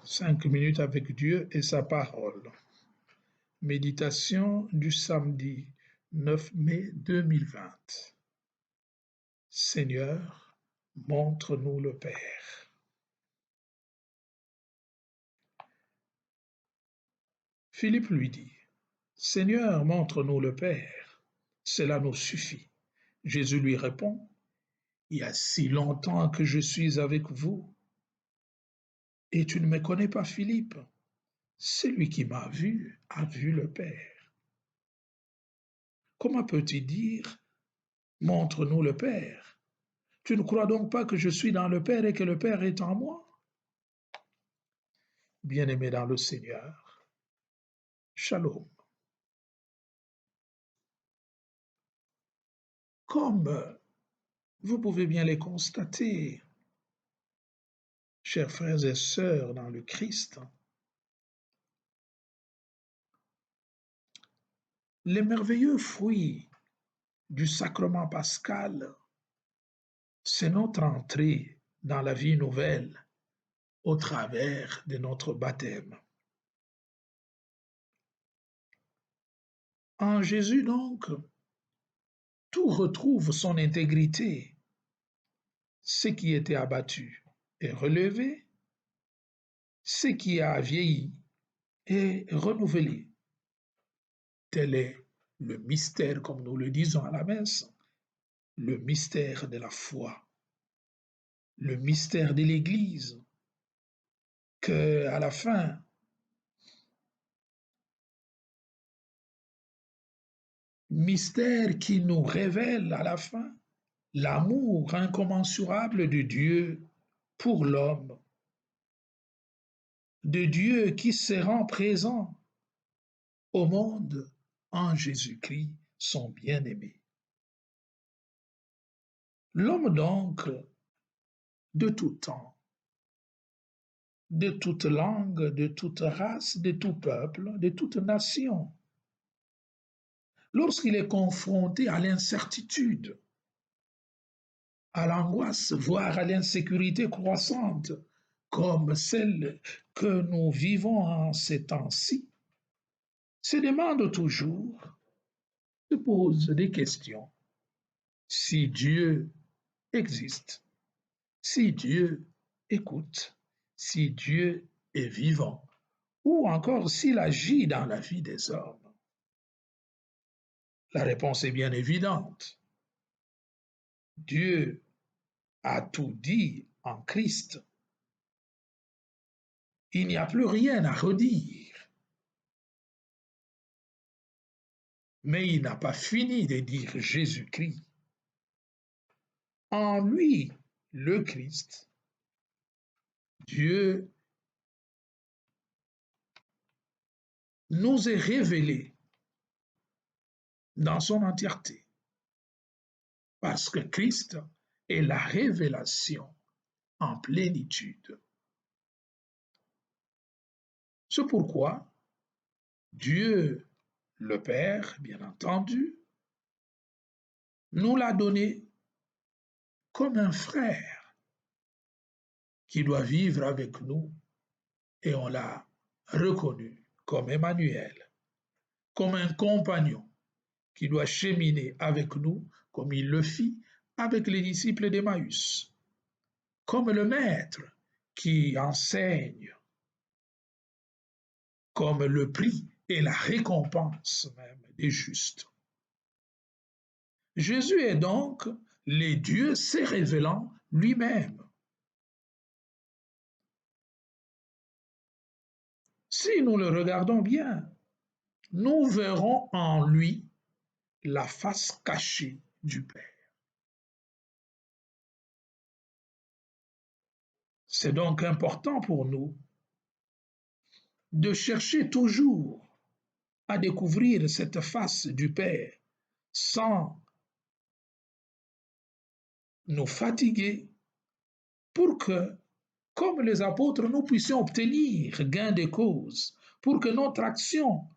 5 minutes avec Dieu et sa parole. Méditation du samedi 9 mai 2020. Seigneur, montre-nous le Père. Philippe lui dit, Seigneur, montre-nous le Père. Cela nous suffit. Jésus lui répond, il y a si longtemps que je suis avec vous et tu ne me connais pas, Philippe. Celui qui m'a vu a vu le Père. Comment peux-tu dire, montre-nous le Père? Tu ne crois donc pas que je suis dans le Père et que le Père est en moi? Bien-aimés dans le Seigneur, Shalom. Comme vous pouvez bien les constater, chers frères et sœurs dans le Christ, les merveilleux fruits du sacrement pascal, c'est notre entrée dans la vie nouvelle au travers de notre baptême. En Jésus, donc, tout retrouve son intégrité. Ce qui était abattu est relevé, ce qui a vieilli est renouvelé. Tel est le mystère, comme nous le disons à la messe, le mystère de la foi, le mystère de l'Église, que à la fin, mystère qui nous révèle à la fin l'amour incommensurable de Dieu pour l'homme, de Dieu qui se rend présent au monde en Jésus-Christ, son bien-aimé. L'homme donc, de tout temps, de toute langue, de toute race, de tout peuple, de toute nation, lorsqu'il est confronté à l'incertitude, à l'angoisse, voire à l'insécurité croissante, comme celle que nous vivons en ces temps-ci, se demande toujours, se pose des questions. Si Dieu existe, si Dieu écoute, si Dieu est vivant, ou encore s'il agit dans la vie des hommes. La réponse est bien évidente. Dieu a tout dit en Christ. Il n'y a plus rien à redire. Mais il n'a pas fini de dire Jésus-Christ. En lui, le Christ, Dieu nous est révélé dans son entièreté. Parce que Christ est la révélation en plénitude. C'est pourquoi Dieu, le Père, bien entendu, nous l'a donné comme un frère qui doit vivre avec nous et on l'a reconnu comme Emmanuel, comme un compagnon qui doit cheminer avec nous comme il le fit avec les disciples d'Emmaüs, comme le maître qui enseigne, comme le prix et la récompense même des justes. Jésus est donc les dieux se révélant lui-même. Si nous le regardons bien, nous verrons en lui la face cachée du Père. C'est donc important pour nous de chercher toujours à découvrir cette face du Père sans nous fatiguer pour que, comme les apôtres, nous puissions obtenir gain de cause, pour que notre action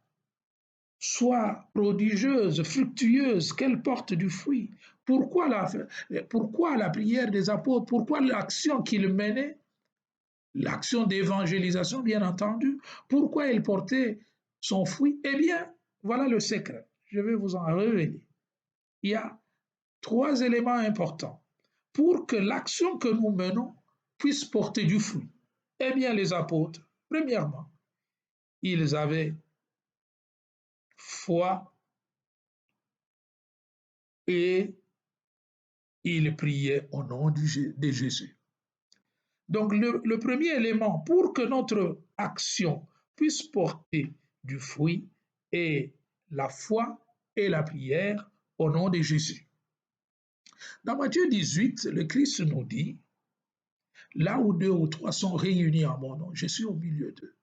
soit prodigieuse, fructueuse, qu'elle porte du fruit. Pourquoi la prière des apôtres, pourquoi l'action qu'ils menaient l'action d'évangélisation, bien entendu. Pourquoi il portait son fruit? Eh bien, voilà le secret. Je vais vous en revenir. Il y a trois éléments importants pour que l'action que nous menons puisse porter du fruit. Eh bien, les apôtres, premièrement, ils avaient foi et ils priaient au nom de Jésus. Donc, le premier élément pour que notre action puisse porter du fruit est la foi et la prière au nom de Jésus. Dans Matthieu 18, le Christ nous dit, là où deux ou trois sont réunis en mon nom, je suis au milieu d'eux.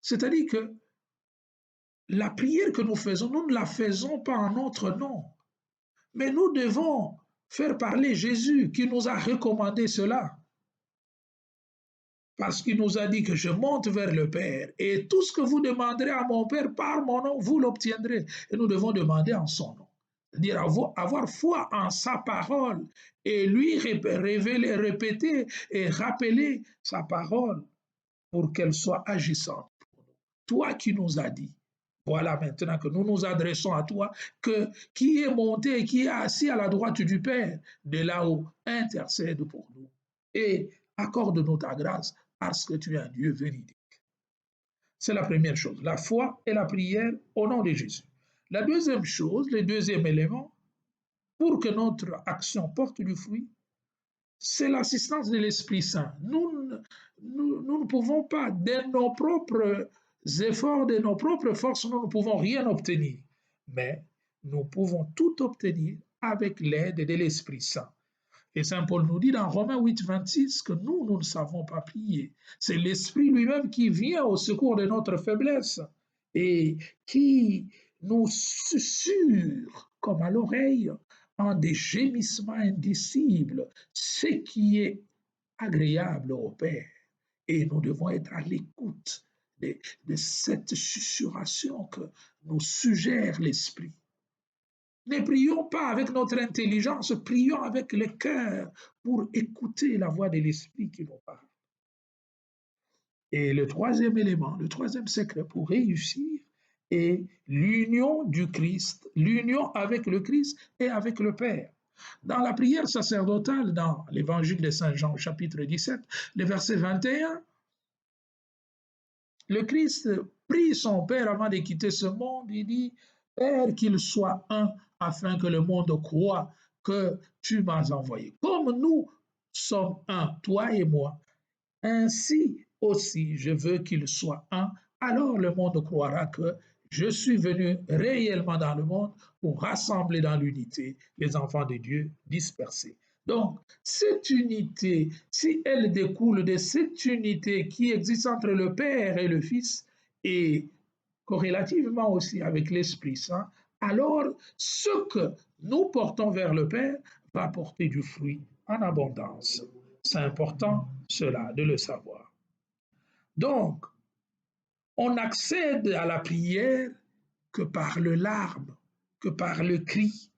C'est-à-dire que la prière que nous faisons, nous ne la faisons pas en notre nom, mais nous devons faire parler Jésus qui nous a recommandé cela. Parce qu'il nous a dit que je monte vers le Père et tout ce que vous demanderez à mon Père par mon nom, vous l'obtiendrez. Et nous devons demander en son nom. C'est-à-dire avoir foi en sa parole et lui révéler, répéter et rappeler sa parole pour qu'elle soit agissante. Toi qui nous as dit, voilà maintenant que nous nous adressons à toi, qui est monté et qui est assis à la droite du Père, de là-haut, intercède pour nous et accorde-nous ta grâce parce que tu es un Dieu véridique. C'est la première chose, la foi et la prière au nom de Jésus. La deuxième chose, le deuxième élément, pour que notre action porte du fruit, c'est l'assistance de l'Esprit Saint. Nous ne pouvons pas, de nos propres efforts, de nos propres forces, nous ne pouvons rien obtenir. Mais nous pouvons tout obtenir avec l'aide de l'Esprit Saint. Et Saint Paul nous dit dans Romains 8, 26 que nous ne savons pas prier. C'est l'Esprit lui-même qui vient au secours de notre faiblesse et qui nous susurre comme à l'oreille en des gémissements indicibles, ce qui est agréable au Père. Et nous devons être à l'écoute de cette susurration que nous suggère l'Esprit. Ne prions pas avec notre intelligence, prions avec le cœur pour écouter la voix de l'Esprit qui nous parle. Et le troisième élément, le troisième secret pour réussir est l'union du Christ, l'union avec le Christ et avec le Père. Dans la prière sacerdotale, dans l'évangile de Saint Jean, chapitre 17, le verset 21, le Christ prie son Père avant de quitter ce monde. Il dit, Père, qu'il soit un, afin que le monde croie que tu m'as envoyé. Comme nous sommes un, toi et moi, ainsi aussi je veux qu'il soit un, alors le monde croira que je suis venu réellement dans le monde pour rassembler dans l'unité les enfants de Dieu dispersés. Donc, cette unité, si elle découle de cette unité qui existe entre le Père et le Fils, et corrélativement aussi avec l'Esprit Saint, alors ce que nous portons vers le Père va porter du fruit en abondance. C'est important, cela, de le savoir. Donc, on accède à la prière que par le larme, que par le cri,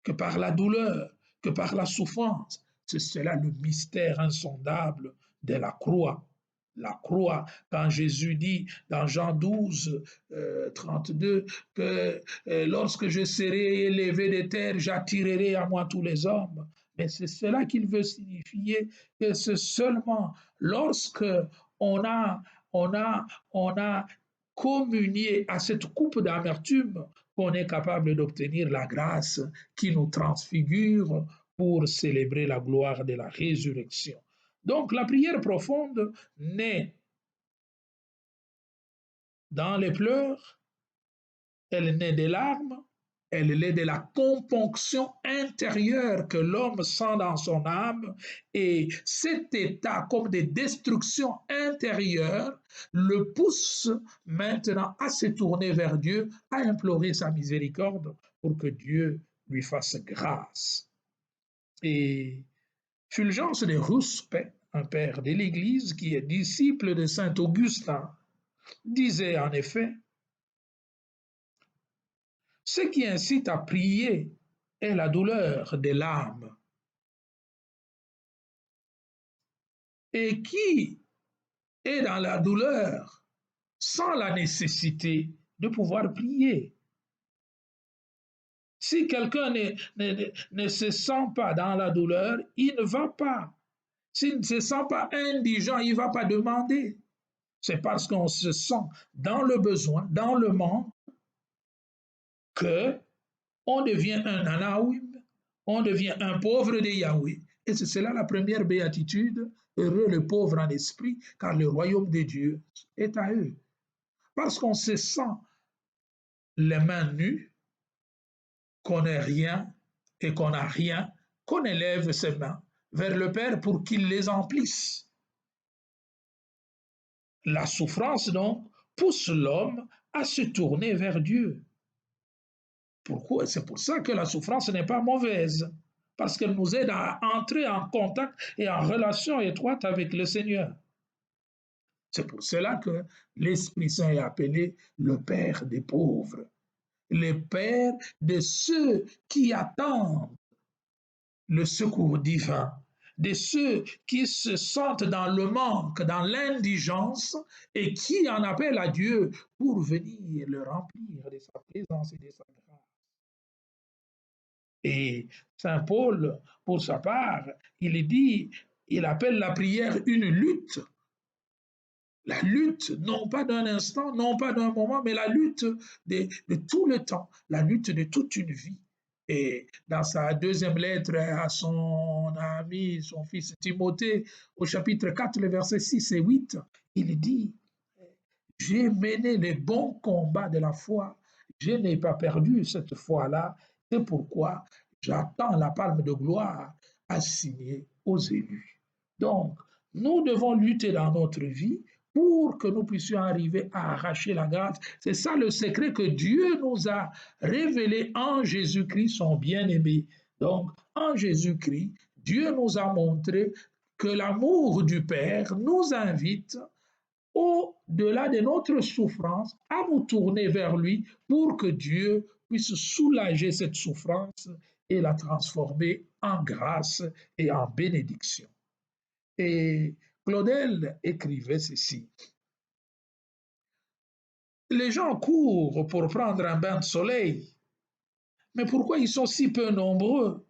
que par la douleur, que par la souffrance. C'est cela le mystère insondable de la croix. La croix, quand Jésus dit dans Jean 12, 32, que lorsque je serai élevé des terres, j'attirerai à moi tous les hommes. Mais c'est cela qu'il veut signifier, que c'est seulement lorsque on a, on a communié à cette coupe d'amertume qu'on est capable d'obtenir la grâce qui nous transfigure pour célébrer la gloire de la résurrection. Donc la prière profonde naît dans les pleurs, elle naît des larmes, elle naît de la componction intérieure que l'homme sent dans son âme et cet état comme de destruction intérieure le pousse maintenant à se tourner vers Dieu, à implorer sa miséricorde pour que Dieu lui fasse grâce. Et Fulgence de Rouspet, un père de l'Église qui est disciple de saint Augustin, disait en effet, ce qui incite à prier est la douleur de l'âme. et qui est dans la douleur sans la nécessité de pouvoir prier. Si quelqu'un ne se sent pas dans la douleur, il ne va pas. S'il ne se sent pas indigent, il ne va pas demander. C'est parce qu'on se sent dans le besoin, dans le manque, que on devient un Anaouim, on devient un pauvre de Yahweh. Et c'est cela la première béatitude. Heureux le pauvre en esprit, car le royaume de Dieu est à eux. Parce qu'on se sent les mains nues, qu'on n'est rien et qu'on n'a rien, qu'on élève ses mains vers le Père pour qu'il les emplisse. La souffrance, donc, pousse l'homme à se tourner vers Dieu. Pourquoi? C'est pour ça que la souffrance n'est pas mauvaise, parce qu'elle nous aide à entrer en contact et en relation étroite avec le Seigneur. C'est pour cela que l'Esprit Saint est appelé le Père des pauvres, le Père de ceux qui attendent le secours divin, de ceux qui se sentent dans le manque, dans l'indigence et qui en appellent à Dieu pour venir le remplir de sa présence et de sa grâce. Et Saint Paul, pour sa part, il dit, il appelle la prière une lutte. La lutte, non pas d'un instant, non pas d'un moment, mais la lutte de tout le temps, la lutte de toute une vie. Et dans sa deuxième lettre à son ami, son fils Timothée, au chapitre 4, les versets 6 et 8, il dit, j'ai mené les bons combats de la foi, je n'ai pas perdu cette foi-là, c'est pourquoi j'attends la palme de gloire assignée aux élus. Donc, nous devons lutter dans notre vie pour que nous puissions arriver à arracher la grâce. C'est ça le secret que Dieu nous a révélé en Jésus-Christ, son bien-aimé. Donc, en Jésus-Christ, Dieu nous a montré que l'amour du Père nous invite au-delà de notre souffrance, à nous tourner vers lui pour que Dieu puisse soulager cette souffrance et la transformer en grâce et en bénédiction. Et Claudel écrivait ceci. Les gens courent pour prendre un bain de soleil, mais pourquoi ils sont si peu nombreux,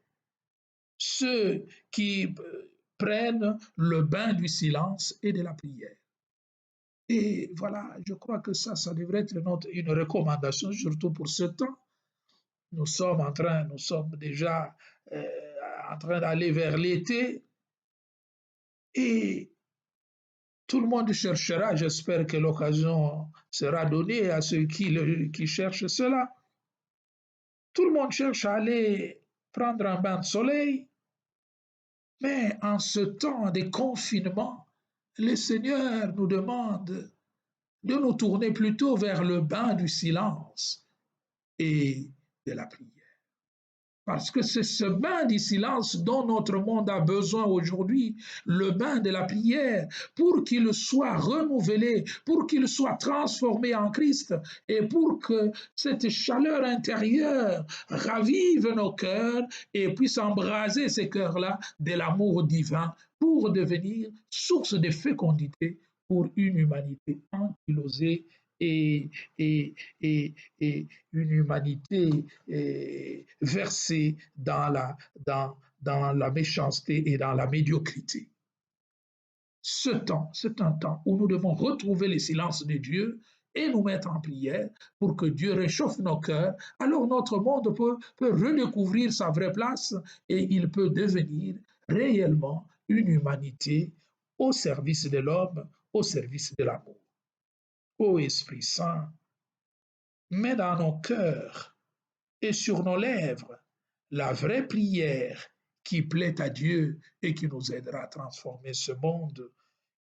ceux qui prennent le bain du silence et de la prière? Et voilà, je crois que ça devrait être une recommandation, surtout pour ce temps. Nous sommes déjà en train d'aller vers l'été et tout le monde cherchera, j'espère que l'occasion sera donnée à ceux qui cherchent cela. Tout le monde cherche à aller prendre un bain de soleil, mais en ce temps de confinement, le Seigneur nous demande de nous tourner plutôt vers le bain du silence et de la prière. Parce que c'est ce bain du silence dont notre monde a besoin aujourd'hui, le bain de la prière, pour qu'il soit renouvelé, pour qu'il soit transformé en Christ et pour que cette chaleur intérieure ravive nos cœurs et puisse embraser ces cœurs-là de l'amour divin pour devenir source de fécondité pour une humanité ankylosée et, et, et une humanité versée dans la méchanceté et dans la médiocrité. Ce temps, c'est un temps où nous devons retrouver le silence de Dieu et nous mettre en prière pour que Dieu réchauffe nos cœurs. Alors notre monde peut redécouvrir sa vraie place et il peut devenir réellement une humanité au service de l'homme, au service de l'amour. Ô Esprit Saint, mets dans nos cœurs et sur nos lèvres la vraie prière qui plaît à Dieu et qui nous aidera à transformer ce monde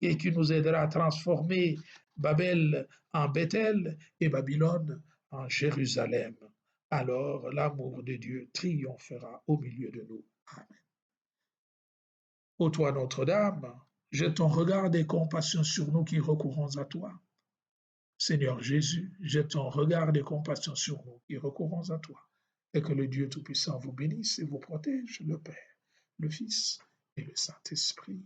et qui nous aidera à transformer Babel en Bethel et Babylone en Jérusalem. Alors l'amour de Dieu triomphera au milieu de nous. Amen. Ô toi Notre-Dame, jette ton regard de compassion sur nous qui recourons à toi. Seigneur Jésus, jette ton regard de compassion sur nous qui recourons à toi. Et que le Dieu Tout-Puissant vous bénisse et vous protège, le Père, le Fils et le Saint-Esprit.